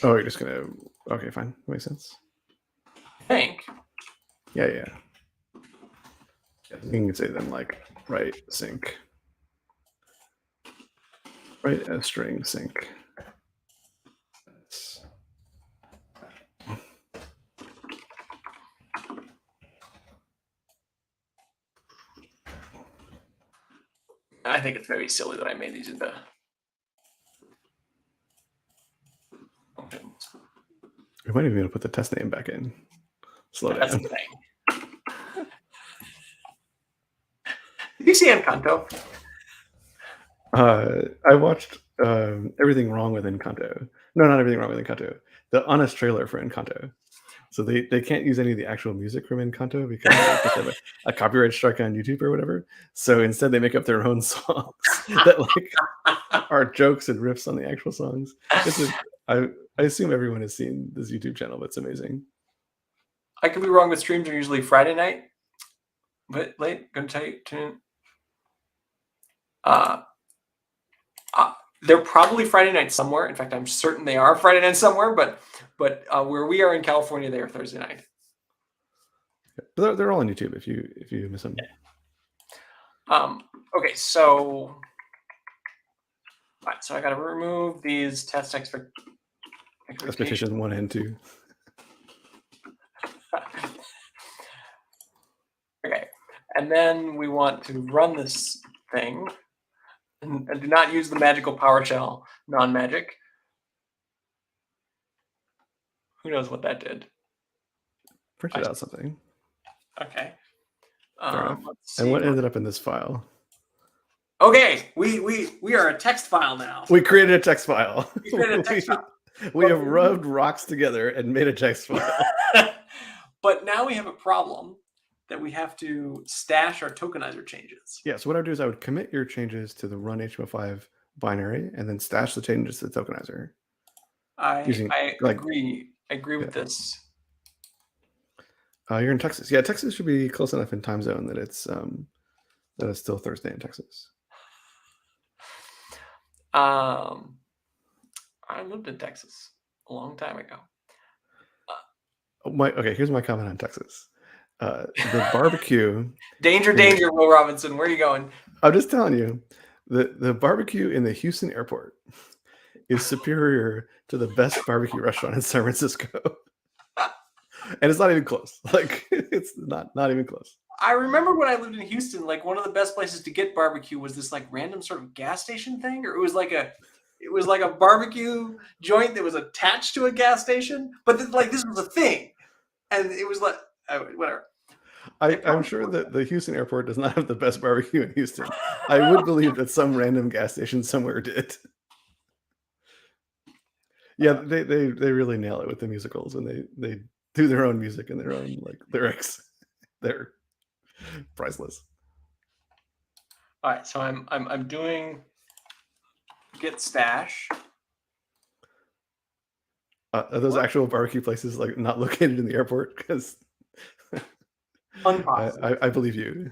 Oh, you're just gonna, okay, fine, that makes sense. I think. Yeah. You can say then like write sync. Write a string sync. I think it's very silly that I made these into functions. We might even be able to put the test name back in. Slow down. That's the thing. Did you see Encanto? I watched Everything Wrong with Encanto. No, not Everything Wrong with Encanto. The honest trailer for Encanto. So they can't use any of the actual music from Encanto because they have a copyright strike on YouTube or whatever. So instead they make up their own songs that like are jokes and riffs on the actual songs. I assume everyone has seen this YouTube channel, but it's amazing. I could be wrong, but streams are usually Friday night. But late, gonna tell you, tune in. They're probably Friday night somewhere. In fact, I'm certain they are Friday night somewhere, but where we are in California, they are Thursday night. But they're all on YouTube if you miss them. Okay, so I got to remove these test expectations 1 and 2. Okay, and then we want to run this thing. And do not use the magical PowerShell non-magic. Who knows what that did? Printed out something. Okay. Fair enough. Let's see. And what ended up in this file? Okay, we are a text file now. We created a text file. We created a text file. We have rubbed rocks together and made a text file. But now we have a problem that we have to stash our tokenizer changes. Yeah, so what I would do is I would commit your changes to the run HTML5 binary and then stash the changes to the tokenizer. I agree. I agree with this. You're in Texas. Yeah, Texas should be close enough in time zone that it's still Thursday in Texas. I lived in Texas a long time ago. Okay, here's my comment on Texas. The barbecue. Danger, Will Robinson. Where are you going? I'm just telling you, the barbecue in the Houston airport is superior to the best barbecue restaurant in San Francisco. And it's not even close. Like, it's not even close. I remember when I lived in Houston, like one of the best places to get barbecue was this like random sort of gas station thing, or it was like a barbecue joint that was attached to a gas station, but this was a thing, and it was like whatever. I'm sure that the Houston airport does not have the best barbecue in Houston. I would believe that some random gas station somewhere did. Yeah, they really nail it with the musicals, and they do their own music and their own like lyrics. They're priceless. All right, so I'm doing git stash. Are those actual barbecue places like not located in the airport? Because I believe you.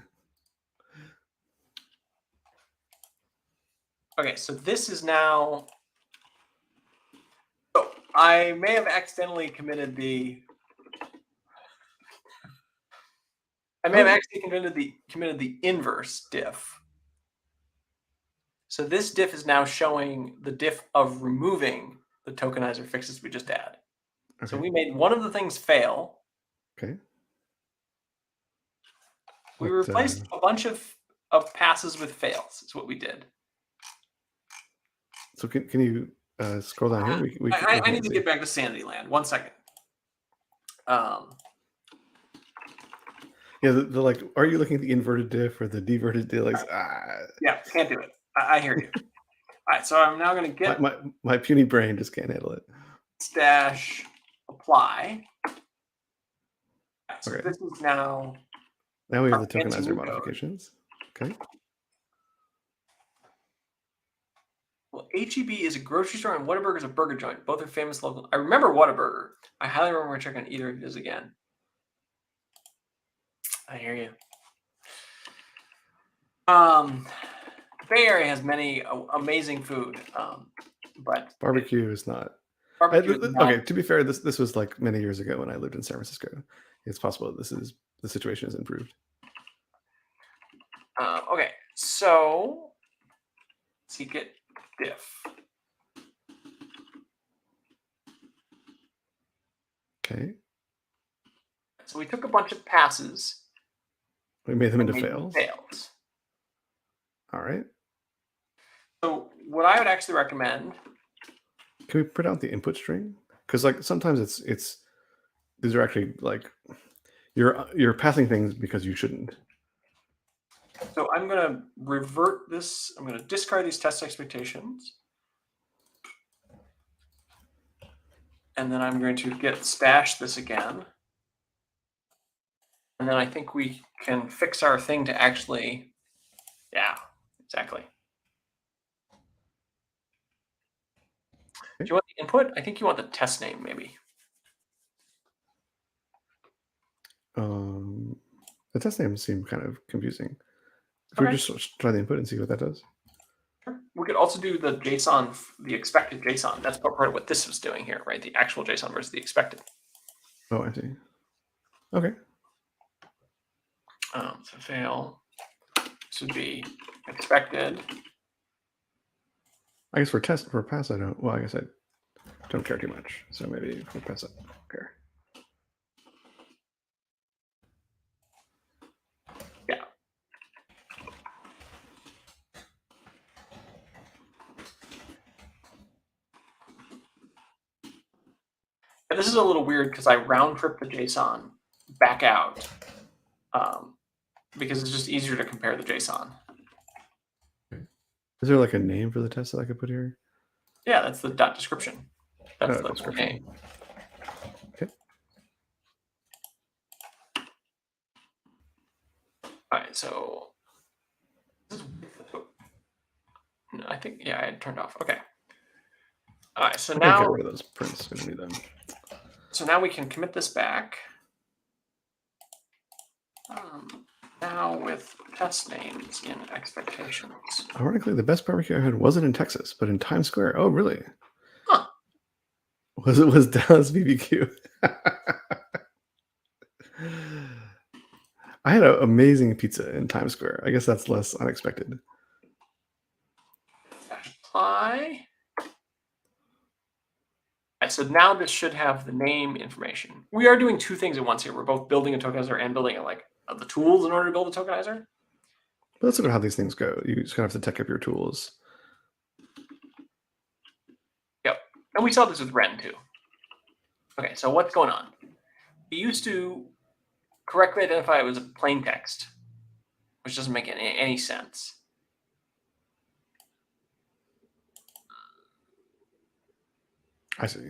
Okay, so this is now. Oh, I may have accidentally committed the. I may have actually committed the inverse diff. So this diff is now showing the diff of removing the tokenizer fixes we just add. Okay. So we made one of the things fail. Okay. We replaced a bunch of passes with fails. Is what we did. So can you scroll down here? I need to get back to Sanity Land. 1 second. Yeah, the like, are you looking at the inverted diff or the deverted diff? Like, Yeah, can't do it. I hear you. All right, so I'm now going to get my puny brain just can't handle it. Stash apply. Right, so this is now. Now we have the tokenizer modifications. Okay. Well, HEB is a grocery store and Whataburger is a burger joint. Both are famous local. I remember Whataburger. I highly recommend checking either of these again. I hear you. Bay Area has many amazing food, but barbecue is not. Okay, to be fair, this was like many years ago when I lived in San Francisco. It's possible that the situation has improved. Okay, so let's see, get diff. Okay. So we took a bunch of passes. We made them into fails. All right. So what I would actually recommend. Can we print out the input string? Because like sometimes it's these are actually like you're passing things because you shouldn't. So I'm going to revert this. I'm going to discard these test expectations. And then I'm going to get stash this again. And then I think we can fix our thing to actually, yeah, exactly. Do you want the input? I think you want the test name, maybe. The test names seem kind of confusing. If we just try the input and see what that does. Sure. We could also do the JSON, the expected JSON. That's part of what this was doing here, right? The actual JSON versus the expected. Oh, I see. Okay. So fail. This would be expected. I guess for pass, I don't. Well, I guess I don't care too much. So maybe for pass, I don't care. Yeah. this is a little weird because I round trip the JSON back out because it's just easier to compare the JSON. Is there like a name for the test that I could put here? Yeah, that's the dot description. That's the description. name. Okay. All right, so I think, yeah, I had turned off. Okay. All right, so now get rid of those prints. We don't need them. So now we can commit this back. Now with test names in expectations. Ironically, the best barbecue I had wasn't in Texas, but in Times Square. Oh, really? Huh. Was Dallas BBQ? I had an amazing pizza in Times Square. I guess that's less unexpected. Apply. Right, so now this should have the name information. We are doing two things at once here. We're both building a tokenizer and building the tools in order to build a tokenizer. But that's sort of how these things go. You just kind of have to tech up your tools. Yep. And we saw this with Ren too. Okay, so what's going on? We used to correctly identify it as a plain text, which doesn't make any sense. I see.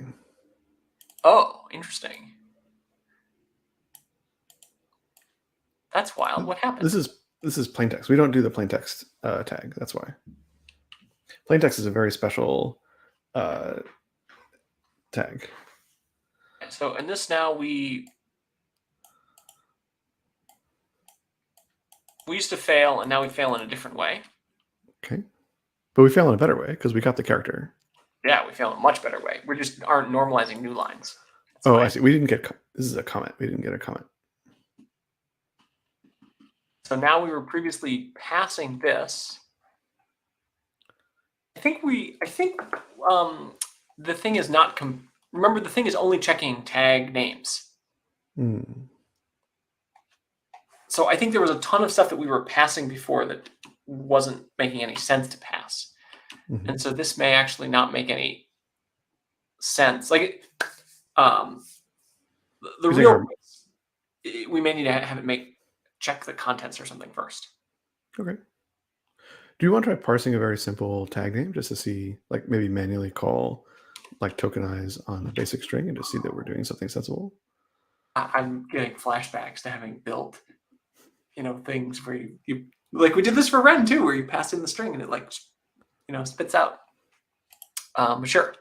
Oh, interesting. That's wild. What happened? This is plain text. We don't do the plain text tag. That's why. Plain text is a very special tag. So in this now we used to fail, and now we fail in a different way. Okay. But we fail in a better way because we got the character. Yeah, we fail in a much better way. We just aren't normalizing new lines. That's I see. We didn't get... This is a comment. We didn't get a comment. So now we were previously passing this. I think the thing is not... Remember, the thing is only checking tag names. So I think there was a ton of stuff that we were passing before that wasn't making any sense to pass. And so this may actually not make any sense. Like, the real, we may need to have it check the contents or something first. Okay. Do you want to try parsing a very simple tag name just to see, like maybe manually call, like tokenize on a basic string and just see that we're doing something sensible? I'm getting flashbacks to having built, things where you like we did this for Ren too, where you pass in the string and it spits out. Sure.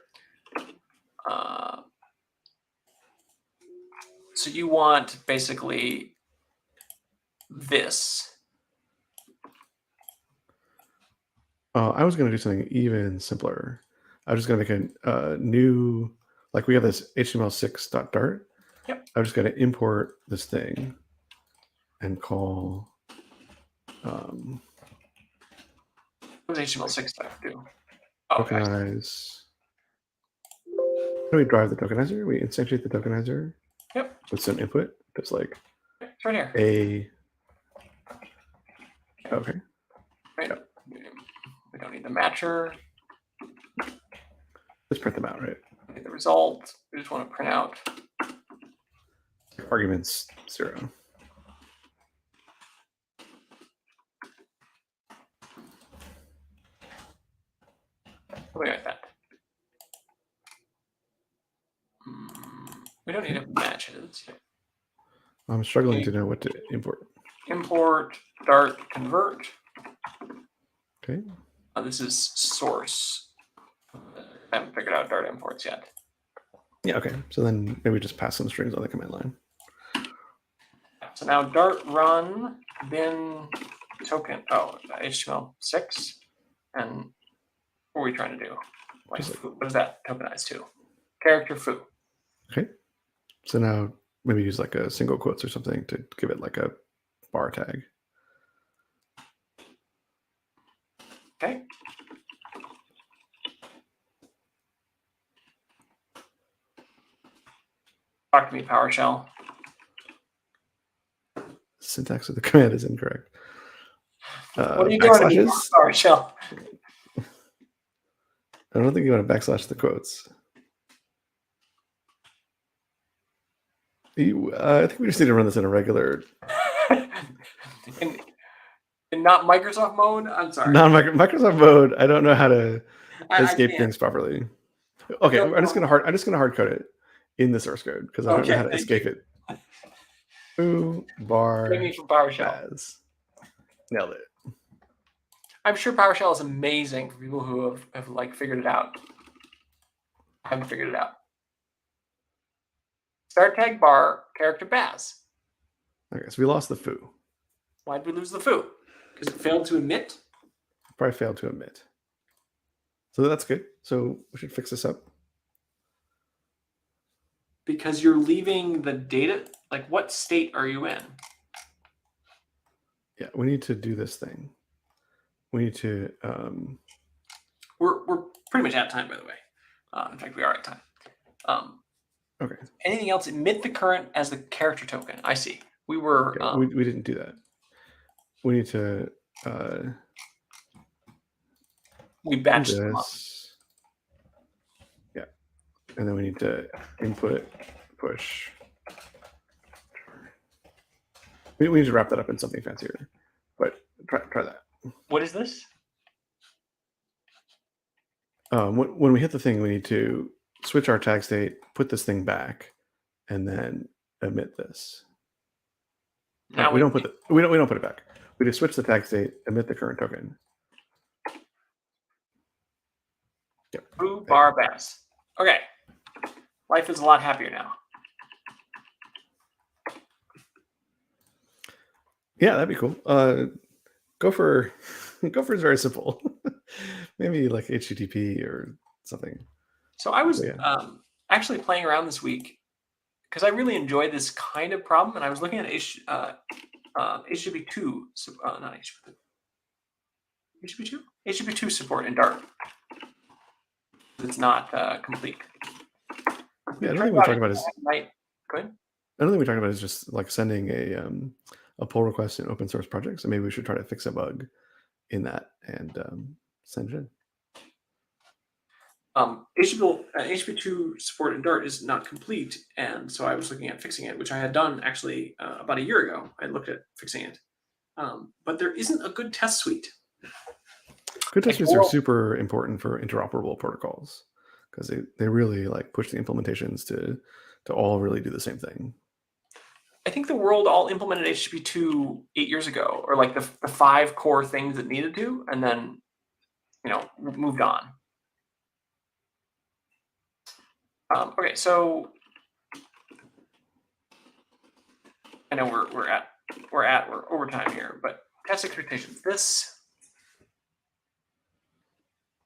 So you want basically this. I was going to do something even simpler. I was just going to make a new, like we have this HTML6.dart. Yep. I'm just going to import this thing and call. What does HTML6 do? Tokenize. How do we drive the tokenizer? We instantiate the tokenizer. Yep. With some input. Just like it's right here. Okay. Right. Yep. We don't need the matcher. Let's print them out, right? Get the result. We just want to print out arguments 0. Something like that. We don't need matches. I'm struggling to know what to import. Import Dart convert. Okay. This is source. I haven't figured out Dart imports yet. Yeah, okay. So then maybe just pass some strings on the command line. So now Dart run bin token. Oh, HTML6. And what are we trying to do? What is that tokenized to? Character foo. Okay. So now maybe use like a single quotes or something to give it like a bar tag. Okay. Talk to me, PowerShell. Syntax of the command is incorrect. What are you doing to me, PowerShell? I don't think you want to backslash the quotes. I think we just need to run this in a regular. in not Microsoft mode? I'm sorry. Non-Microsoft mode. I don't know how to escape I things properly. Okay, No, I'm just gonna hard code it in the source code because I don't know how to escape it. Foo bar from PowerShell. Baz. Nailed it. I'm sure PowerShell is amazing for people who have like figured it out. I haven't figured it out. Start tag bar character Baz. Okay, so we lost the foo. Why did we lose the foo? Because it failed to emit? Probably failed to emit. So that's good. So we should fix this up. Because you're leaving the data. Like, what state are you in? Yeah, we need to do this thing. We need to. We're pretty much out of time, by the way. In fact, we are out of time. Okay. Anything else? Emit the current as the character token. I see. We were. Okay, we didn't do that. We need to. We batched them up. Yeah, and then we need to input push. We need to wrap that up in something fancier, but try that. What is this? When we hit the thing, we need to switch our tag state, put this thing back, and then emit this. Now we don't put it back. We just switch the tag state, emit the current token. Yep. Foo bar Baz. Okay. Life is a lot happier now. Yeah, that'd be cool. Gopher is very simple. Maybe like HTTP or something. So I was actually playing around this week because I really enjoyed this kind of problem, and I was looking at HTTP2, not HTTP2, HTTP2 support in Dart. It's not complete. Yeah, another thing we talk about is. Go ahead. Another thing we talked about is just like sending a pull request in open source projects, and maybe we should try to fix a bug in that and send it in. HTTP2 support in Dart is not complete, and so I was looking at fixing it, which I had done actually about a year ago. I looked at fixing it, but there isn't a good test suite. Good test suites are super important for interoperable protocols because they really like push the implementations to all really do the same thing. I think the world all implemented HTTP2 8 years ago, or like the 5 core things it needed to, and then moved on. Okay, so I know we're over time here, but test expectations. This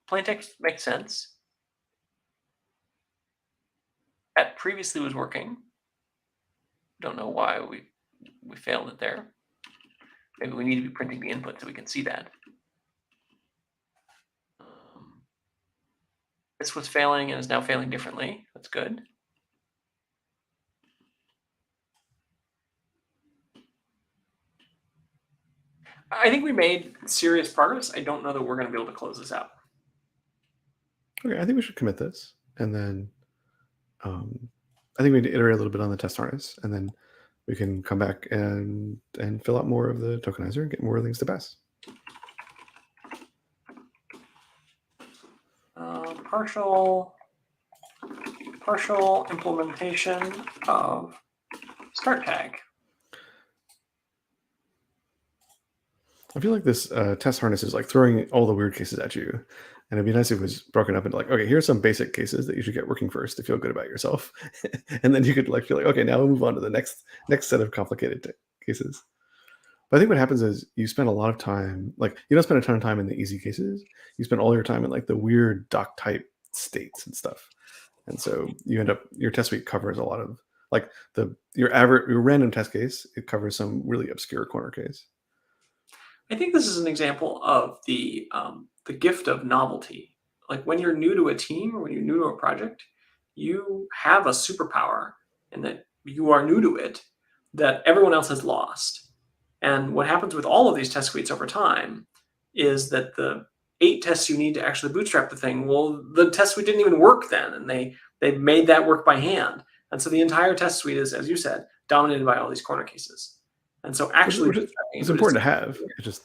plain text makes sense. That previously was working. Don't know why we failed it there. Maybe we need to be printing the input so we can see that. This was failing and is now failing differently. That's good. I think we made serious progress. I don't know that we're going to be able to close this out. Okay, I think we should commit this, and then I think we need to iterate a little bit on the test harness, and then we can come back and fill out more of the tokenizer and get more things to pass. Partial implementation of start tag. I feel like this test harness is like throwing all the weird cases at you. And it'd be nice if it was broken up into like, okay, here's some basic cases that you should get working first to feel good about yourself. And then you could like feel like, okay, now we'll move on to the next set of complicated cases. But I think what happens is you spend a lot of time, like you don't spend a ton of time in the easy cases. You spend all your time in like the weird doc type states and stuff. And so you end up, your test suite covers a lot of like your random test case, it covers some really obscure corner case. I think this is an example of the gift of novelty. Like when you're new to a team or when you're new to a project, you have a superpower in that you are new to it that everyone else has lost. And what happens with all of these test suites over time is that the 8 tests you need to actually bootstrap the thing, well, the test suite didn't even work then, and they made that work by hand. And so the entire test suite is, as you said, dominated by all these corner cases. And so actually, it's important to have. It just,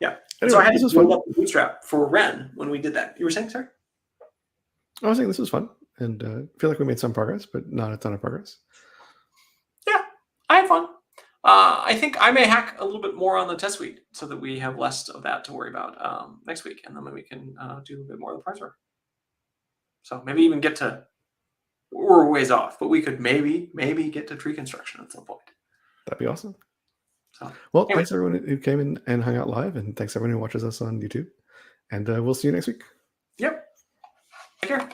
yeah. Anyway, so I had to build up the bootstrap for Ren when we did that. You were saying, sir? I was saying this was fun, and I feel like we made some progress, but not a ton of progress. Yeah, I had fun. I think I may hack a little bit more on the test suite so that we have less of that to worry about next week, and then we can do a bit more of the parser. So maybe even get to, we're ways off, but we could maybe get to tree construction at some point. That'd be awesome. So, well, thanks everyone who came in and hung out live, and thanks everyone who watches us on YouTube. And we'll see you next week. Yep. Take care.